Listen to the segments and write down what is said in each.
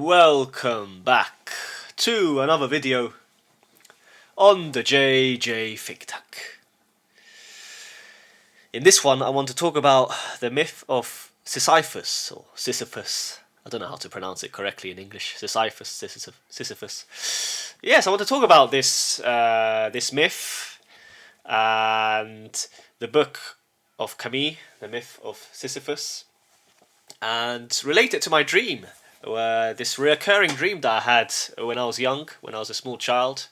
welcome back to another video on the JJ Think Tank. In this one I want to talk about the myth of Sisyphus, or Sisyphus. I don't know how to pronounce it correctly in English. Sisyphus, Sisyphus. Yes, I want to talk about this myth and the book of Camus, the Myth of Sisyphus, and relate it to my dream. This recurring dream that I had when I was young, when I was a small child.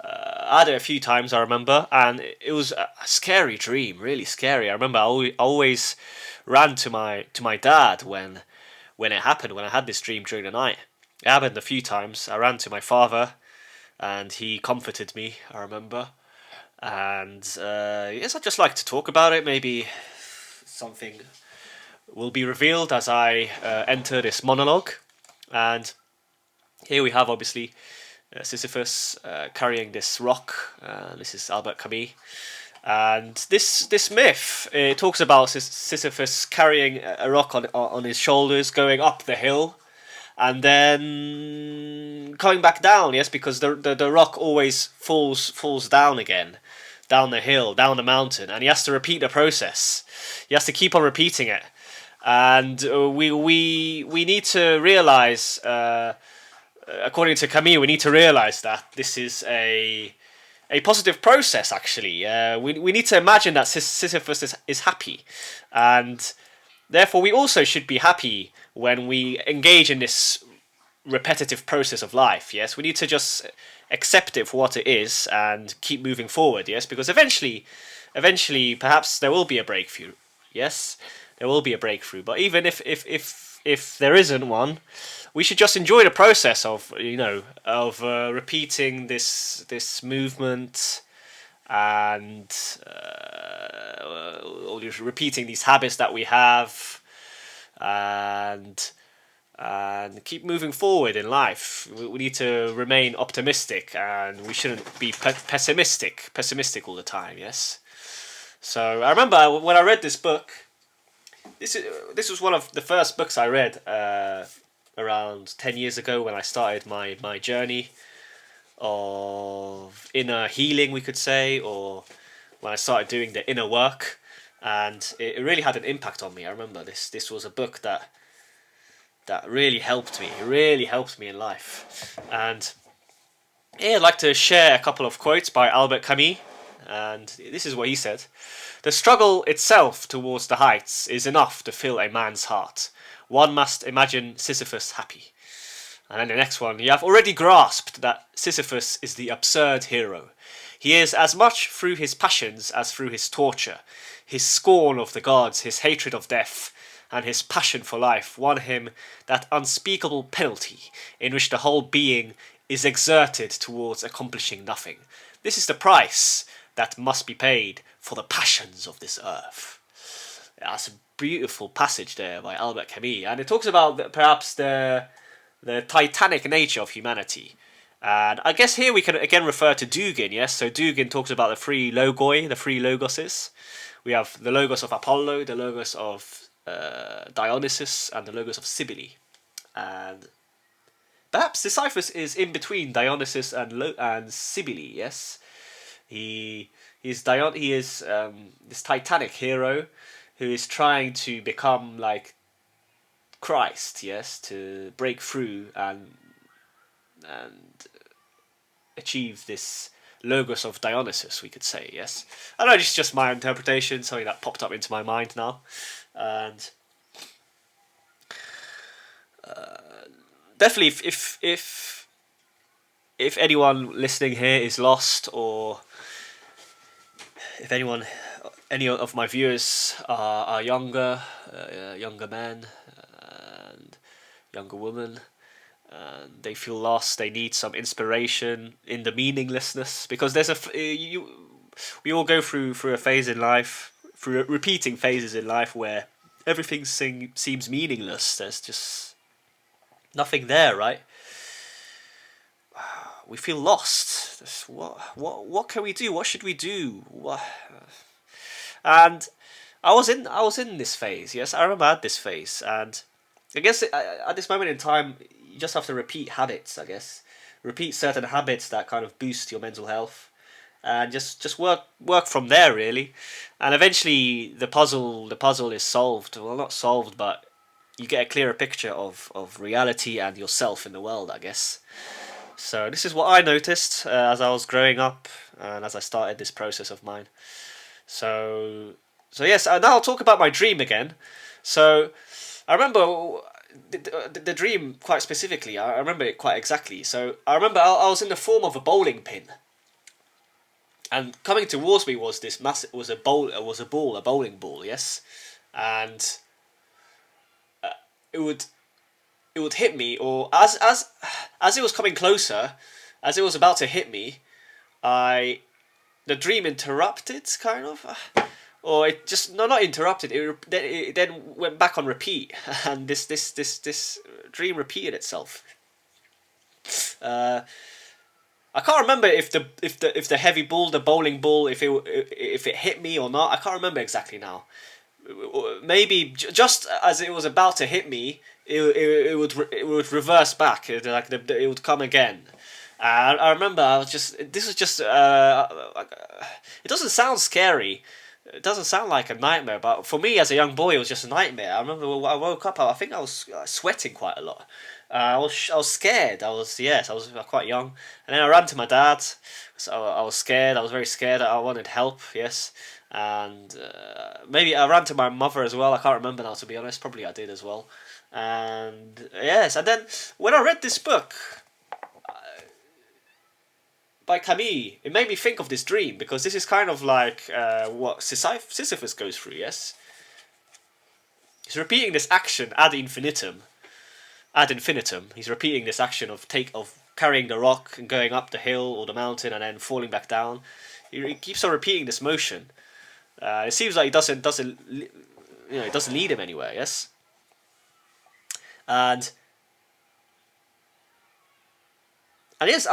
I had it a few times, I remember, and it was a scary dream, really scary. I remember I always ran to my dad when it happened, when I had this dream during the night. It happened a few times. I ran to my father, and he comforted me, I remember. And yes, I'd just like to talk about it. Maybe something will be revealed as I enter this monologue. And here we have, obviously, Sisyphus carrying this rock. This is Albert Camus. And this myth, it talks about Sisyphus carrying a rock on his shoulders, going up the hill, and then coming back down. Yes, because the rock always falls down again, down the hill, down the mountain, and he has to repeat the process. He has to keep on repeating it. And we need to realize, according to Camus, we need to realize that this is a positive process. Actually, we need to imagine that Sisyphus is happy, and therefore we also should be happy when we engage in this repetitive process of life. Yes, we need to just accept it for what it is and keep moving forward. Yes, because eventually, perhaps there will be a breakthrough. Yes. There will be a breakthrough, but even if there isn't one, we should just enjoy the process of repeating this movement and repeating these habits that we have, and keep moving forward in life. We need to remain optimistic, and we shouldn't be pessimistic all the time. Yes. So I remember when I read this book. This was one of the first books I read around 10 years ago, when I started my journey of inner healing, we could say, or when I started doing the inner work, and it really had an impact on me. I remember this was a book that really helped me. It really helped me in life. And yeah, I'd like to share a couple of quotes by Albert Camus, and this is what he said. The struggle itself towards the heights is enough to fill a man's heart. One must imagine Sisyphus happy. And then the next one, you have already grasped that Sisyphus is the absurd hero. He is as much through his passions as through his torture. His scorn of the gods, his hatred of death, and his passion for life won him that unspeakable penalty in which the whole being is exerted towards accomplishing nothing. This is the price that must be paid for the passions of this earth. That's a beautiful passage there by Albert Camus, and it talks about perhaps the titanic nature of humanity. And I guess here we can again refer to Dugin. Yes, so Dugin talks about the three logoi, the three logoses. We have the logos of Apollo, the logos of Dionysus, and the logos of Cybele. And perhaps Sisyphus is in between Dionysus and Cybele. Yes. He is this titanic hero who is trying to become like Christ, yes, to break through and achieve this logos of Dionysus, we could say, yes. I know, it's just my interpretation, something that popped up into my mind now, and definitely, if anyone listening here is lost, or if any of my viewers are younger men and younger women, and they feel lost, they need some inspiration in the meaninglessness, because we all go through a phase in life, through repeating phases in life where everything seems meaningless. There's just nothing there, right? We feel lost. What can we do? What should we do? And I was in this phase. Yes, I remember I had this phase, and I guess at this moment in time, you just have to repeat habits. I guess repeat certain habits that kind of boost your mental health, and just work from there really, and eventually the puzzle is solved. Well, not solved, but you get a clearer picture of reality and yourself in the world. I guess. So this is what I noticed as I was growing up and as I started this process of mine. So yes, now I'll talk about my dream again. So I remember the dream quite specifically. I remember it quite exactly. So I remember I was in the form of a bowling pin, and coming towards me was this massive a bowling ball, yes, and it would it would hit me, or as it was coming closer, as it was about to hit me, I the dream interrupted, kind of. Or it just not interrupted. It then went back on repeat, and this dream repeated itself. Uh, I can't remember if the heavy ball, the bowling ball, if it hit me or not. I can't remember exactly now. Maybe just as it was about to hit me, it would reverse back. It would come again. I remember I was just this was just it doesn't sound scary. It doesn't sound like a nightmare, but for me as a young boy, it was just a nightmare. I remember when I woke up, I think I was sweating quite a lot. I was scared. I was quite young, and then I ran to my dad. So I was scared. I was very scared. I wanted help. Yes, and maybe I ran to my mother as well. I can't remember now, to be honest. Probably I did as well. And yes, and then when I read this book by Camus, it made me think of this dream, because this is kind of like what Sisyphus goes through. Yes, he's repeating this action ad infinitum. He's repeating this action of carrying the rock and going up the hill or the mountain and then falling back down. He keeps on repeating this motion. It seems like it doesn't lead him anywhere. Yes, and yes,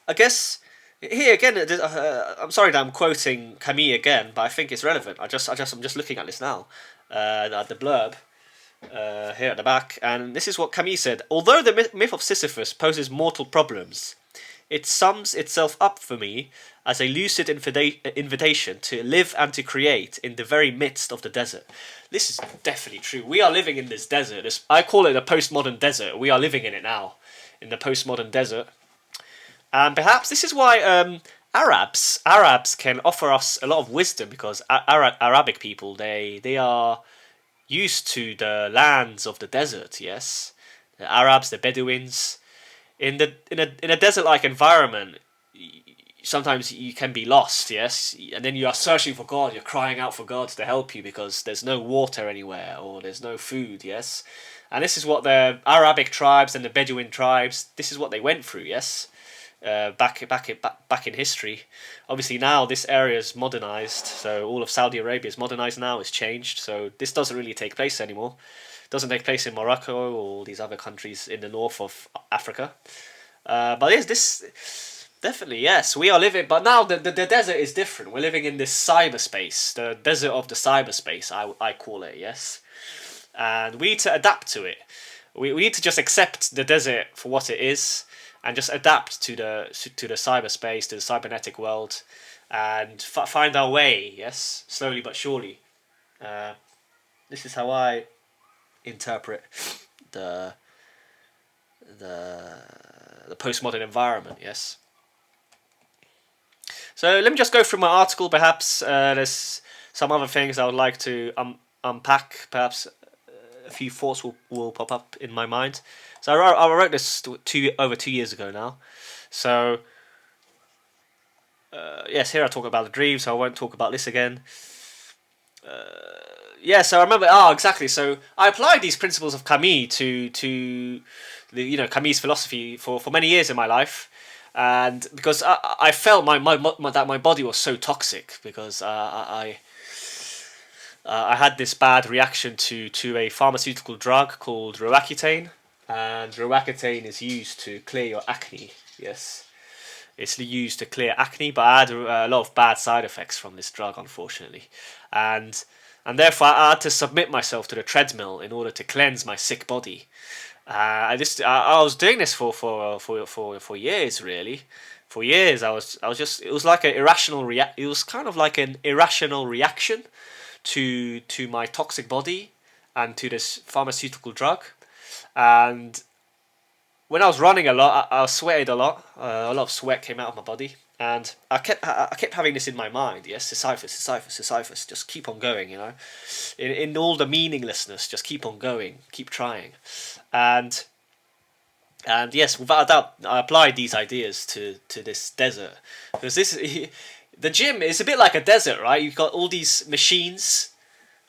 I guess here again. I'm sorry that I'm quoting Camus again, but I think it's relevant. I'm just looking at this now, at the blurb here at the back, and this is what Camus said. Although the myth of Sisyphus poses mortal problems, it sums itself up for me as a lucid invitation to live and to create in the very midst of the desert. This is definitely true. We are living in this desert. I call it a postmodern desert. We are living in it now, in the postmodern desert. And perhaps this is why Arabs can offer us a lot of wisdom, because Arabic people, they are used to the lands of the desert. Yes, the Arabs, the Bedouins, in a desert like environment. Sometimes you can be lost, yes, and then you are searching for God. You're crying out for God to help you because there's no water anywhere or there's no food, yes. And this is what the Arabic tribes and the Bedouin tribes. This is what they went through, yes. Back in history. Obviously now this area is modernized, so all of Saudi Arabia is modernized now. It's changed, so this doesn't really take place anymore. It doesn't take place in Morocco or these other countries in the north of Africa. But yes, this definitely, yes, we are living. But now the desert is different. We're living in this cyberspace, the desert of the cyberspace. I call it, yes, and we need to adapt to it. We need to just accept the desert for what it is, and just adapt to the cyberspace, to the cybernetic world, and find our way. Yes, slowly but surely. This is how I interpret the the postmodern environment. Yes. So let me just go through my article. Perhaps there's some other things I would like to unpack. Perhaps a few thoughts will pop up in my mind. So I wrote this over 2 years ago now. So yes, here I talk about the dream, so I won't talk about this again. Yeah, so I remember. Oh, exactly. So I applied these principles of Camus to the Camus philosophy for many years in my life, and because I felt that my body was so toxic, because I had this bad reaction to a pharmaceutical drug called Roaccutane, and Roaccutane is used to clear your acne. Yes, it's used to clear acne, but I had a lot of bad side effects from this drug, unfortunately, and and therefore I had to submit myself to the treadmill in order to cleanse my sick body. I was doing this for years, really. For years, I was just, it was like an irrational react. It was kind of like an irrational reaction to my toxic body and to this pharmaceutical drug. And when I was running a lot, I sweated a lot. A lot of sweat came out of my body, and I kept having this in my mind. Yes, Sisyphus, Sisyphus, Sisyphus. Just keep on going, you know. In all the meaninglessness, just keep on going, keep trying, and yes, without a doubt, I applied these ideas to this desert, because the gym is a bit like a desert, right? You've got all these machines,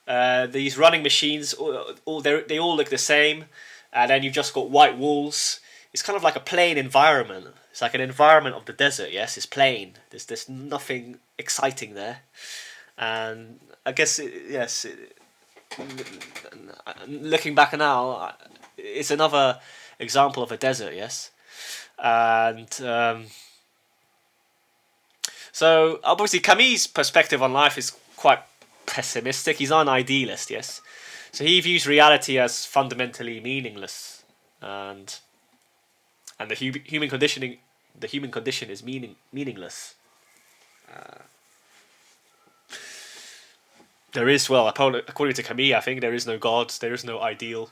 these running machines. They all look the same, and then you've just got white walls. It's kind of like a plain environment. It's like an environment of the desert. Yes, it's plain. There's nothing exciting there, and I guess looking back now, it's another example of a desert. Yes, and so obviously Camus' perspective on life is quite pessimistic. He's not an idealist. Yes, so he views reality as fundamentally meaningless, and the human condition is meaningless. There is, well, according to Camus, I think there is no God, there is no ideal.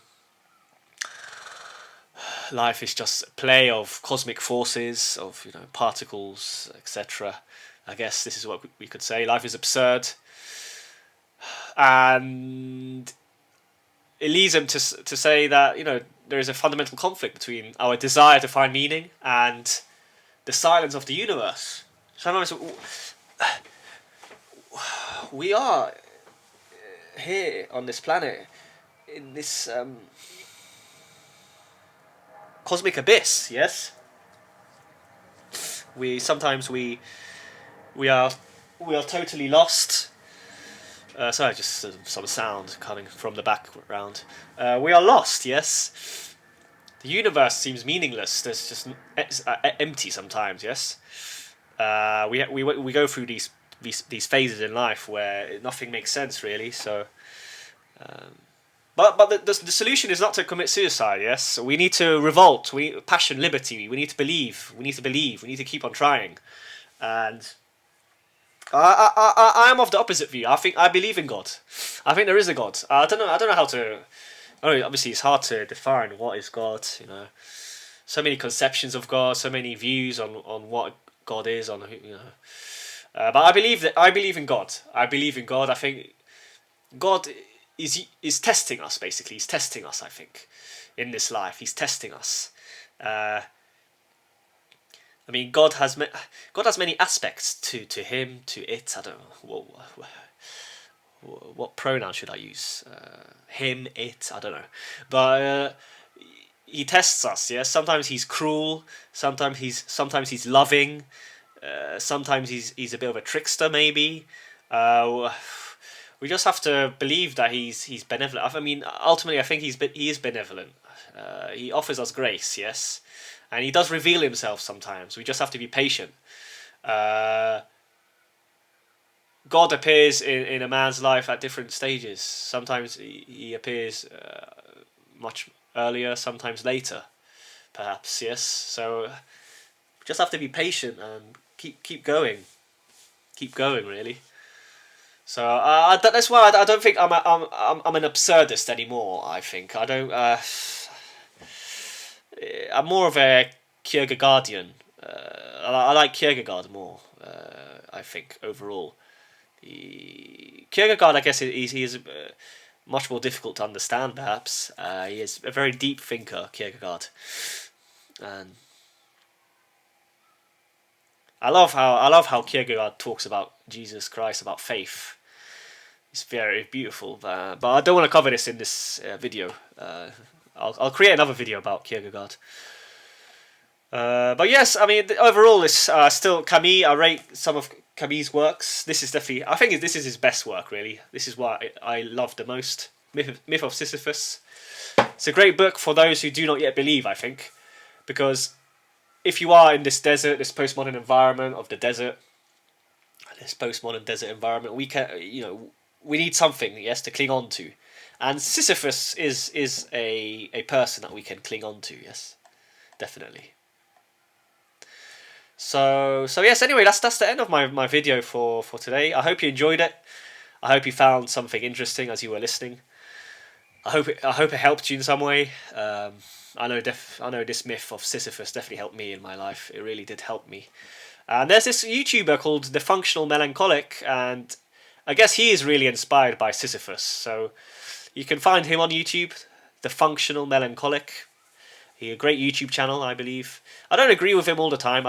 Life is just a play of cosmic forces, of particles, etc. I guess this is what we could say. Life is absurd, and it leads them to say that there is a fundamental conflict between our desire to find meaning and the silence of the universe. Sometimes we are here on this planet in this cosmic abyss. Yes, we are totally lost. Sorry, just some sound coming from the background. We are lost. Yes, the universe seems meaningless. There's just empty sometimes. Yes, we go through these phases in life where nothing makes sense really. So, but the solution is not to commit suicide. Yes, we need to revolt. Passion, liberty. We need to believe. We need to believe. We need to keep on trying, and. I am of the opposite view. I believe in God. I think there is a God. I don't know how to. Obviously, it's hard to define what is God. So many conceptions of God, so many views on what God is. But I believe in God. I believe in God. I think God is testing us. Basically, He's testing us. I think in this life, He's testing us. I mean, God has many aspects to him, to it. I don't know what pronoun should I use. Him, it. I don't know, but he tests us. Yeah, sometimes he's cruel. Sometimes he's loving. Sometimes he's a bit of a trickster. Maybe. We just have to believe that he's benevolent. I mean, ultimately, I think he is benevolent. He offers us grace. Yes. And he does reveal himself sometimes. We just have to be patient. God appears in a man's life at different stages. Sometimes he appears much earlier, sometimes later, perhaps. Yes. So we just have to be patient and keep going, really. So that's why I don't think I'm an absurdist anymore. I think I don't. I'm more of a Kierkegaardian. I like Kierkegaard more. I think overall, Kierkegaard, I guess, he is much more difficult to understand. Perhaps he is a very deep thinker, Kierkegaard, and I love how Kierkegaard talks about Jesus Christ, about faith. It's very beautiful, but I don't want to cover this in this video. I'll create another video about Kierkegaard. But yes, I mean overall, it's still Camus. I rate some of Camus' works. This is definitely, I think this is his best work. Really, this is what I love the most. Myth of Sisyphus. It's a great book for those who do not yet believe. I think, because if you are in this desert, this postmodern environment of the desert, this postmodern desert environment, we can, we need something, yes, to cling on to. And Sisyphus is a person that we can cling on to, yes, definitely. So yes. Anyway, that's the end of my video for today. I hope you enjoyed it. I hope you found something interesting as you were listening. I hope it helped you in some way. I know this myth of Sisyphus definitely helped me in my life. It really did help me. And there's this YouTuber called The Functional Melancholic, and I guess he is really inspired by Sisyphus. So you can find him on YouTube, The Functional Melancholic. He a great YouTube channel, I believe. I don't agree with him all the time.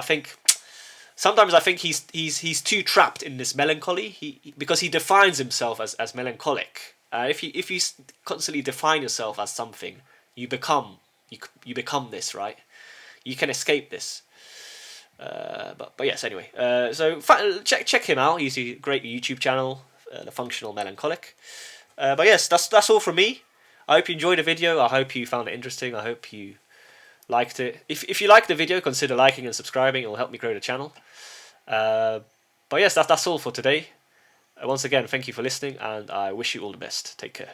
Sometimes I think he's too trapped in this melancholy. Because he defines himself as melancholic. If you constantly define yourself as something, you become this, right? You can escape this. But yes, anyway. So check him out. He's a great YouTube channel, The Functional Melancholic. But yes, that's all from me. I hope you enjoyed the video. I hope you found it interesting. I hope you liked it. If you liked the video, consider liking and subscribing. It will help me grow the channel. But yes, that's all for today. Once again, thank you for listening, and I wish you all the best. Take care.